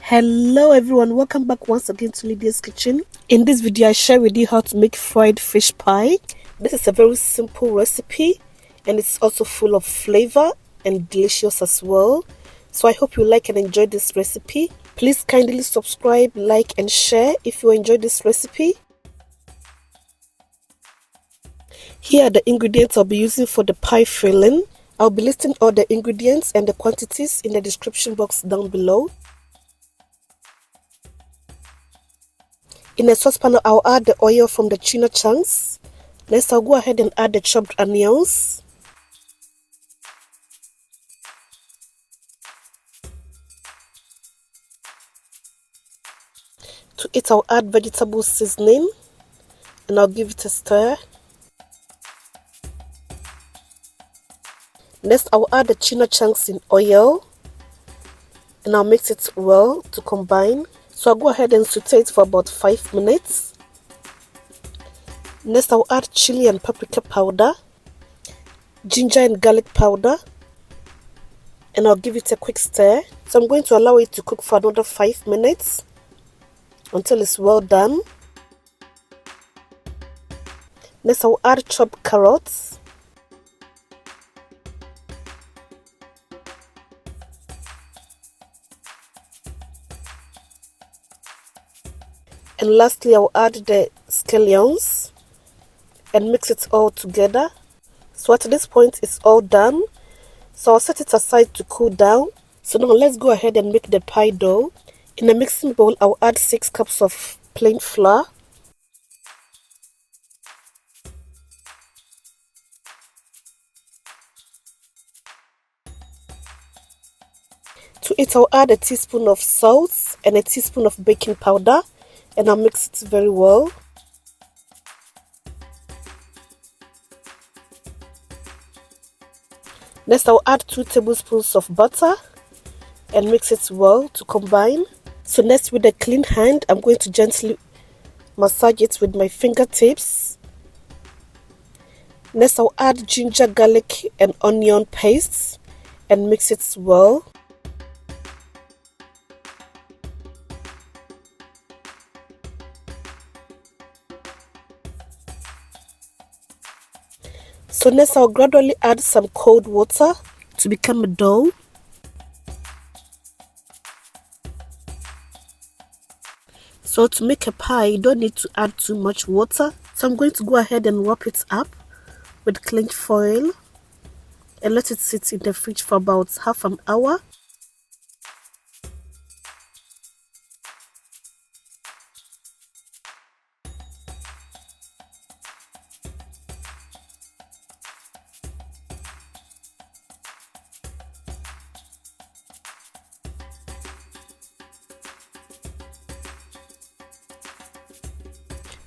Hello everyone, welcome back once again to Lydia's Kitchen. In this video I share with you how to make fried fish pie. This is a very simple recipe and it's also full of flavor and delicious as well. So I hope you like and enjoy this recipe. Please kindly subscribe, like and share if you enjoy this recipe. Here are the ingredients I'll be using for the pie filling. I'll be listing all the ingredients and the quantities in the description box down below. In a saucepan, I'll add the oil from the tuna chunks. Next, I'll go ahead and add the chopped onions. To it, I'll add vegetable seasoning and I'll give it a stir. Next, I'll add the tuna chunks in oil and I'll mix it well to combine. So I'll go ahead and saute it for about 5 minutes. Next, I'll add chili and paprika powder, ginger and garlic powder, and I'll give it a quick stir. So I'm going to allow it to cook for another 5 minutes until it's well done. Next, I'll add chopped carrots, and lastly I'll add the scallions and mix it all together. So at this point it's all done, so I'll set it aside to cool down. So now let's go ahead and make the pie dough. In a mixing bowl I'll add 6 cups of plain flour, to it I'll add a teaspoon of salt and a teaspoon of baking powder and I'll mix it very well. Next I'll add 2 tablespoons of butter and mix it well to combine. So next, with a clean hand I'm going to gently massage it with my fingertips. Next I'll add ginger, garlic and onion pastes and mix it well. So next I'll gradually add some cold water to become a dough. So to make a pie you don't need to add too much water. So I'm going to go ahead and wrap it up with cling foil and let it sit in the fridge for about half an hour.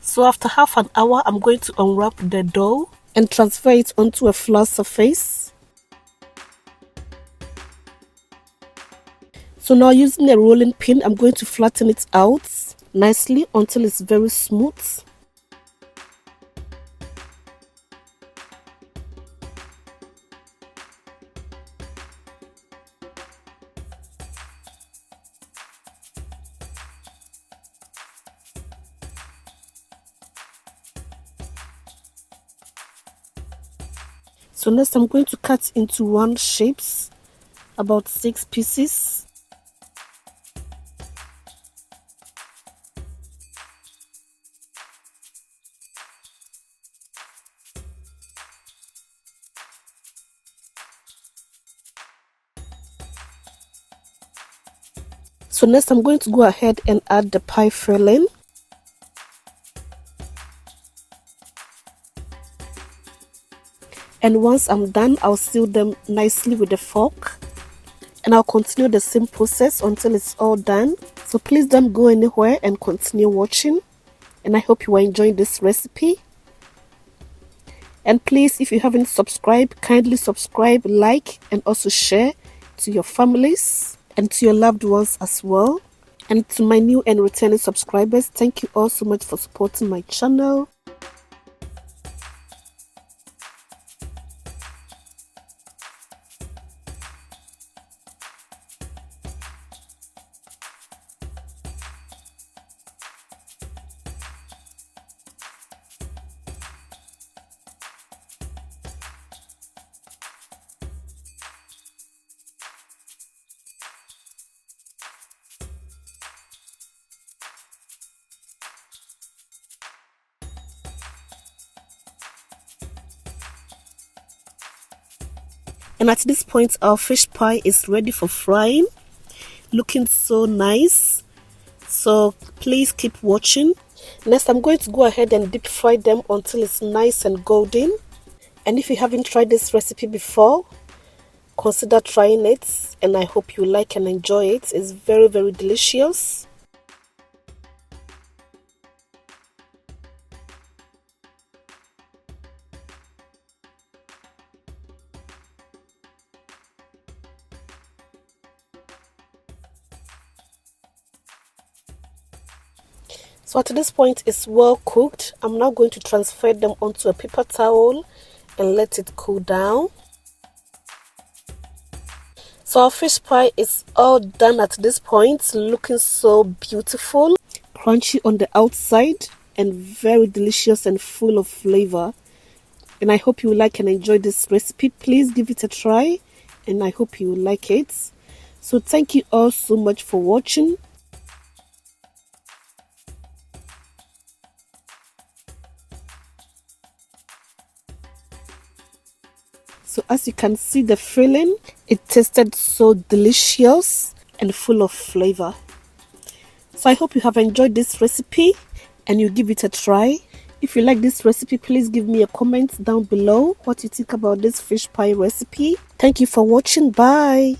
So after half an hour, I'm going to unwrap the dough and transfer it onto a flat surface. So now using a rolling pin, I'm going to flatten it out nicely until it's very smooth. So next I'm going to cut into round shapes, about 6 pieces. So next I'm going to go ahead and add the pie filling. And once I'm done, I'll seal them nicely with a fork. And I'll continue the same process until it's all done. So please don't go anywhere and continue watching. And I hope you are enjoying this recipe. And please, if you haven't subscribed, kindly subscribe, like, and also share to your families and to your loved ones as well. And to my new and returning subscribers, thank you all so much for supporting my channel. And at this point, our fish pie is ready for frying, looking so nice. So please keep watching. Next, I'm going to go ahead and deep fry them until it's nice and golden. And if you haven't tried this recipe before, consider trying it, and I hope you like and enjoy it. It's very, very delicious. So at this point, it's well cooked. I'm now going to transfer them onto a paper towel and let it cool down. So our fish pie is all done at this point, looking so beautiful, crunchy on the outside and very delicious and full of flavor. And I hope you like and enjoy this recipe. Please give it a try, and I hope you like it. So thank you all so much for watching. So as you can see the filling, it tasted so delicious and full of flavor. So I hope you have enjoyed this recipe and you give it a try. If you like this recipe, please give me a comment down below what you think about this fish pie recipe. Thank you for watching. Bye.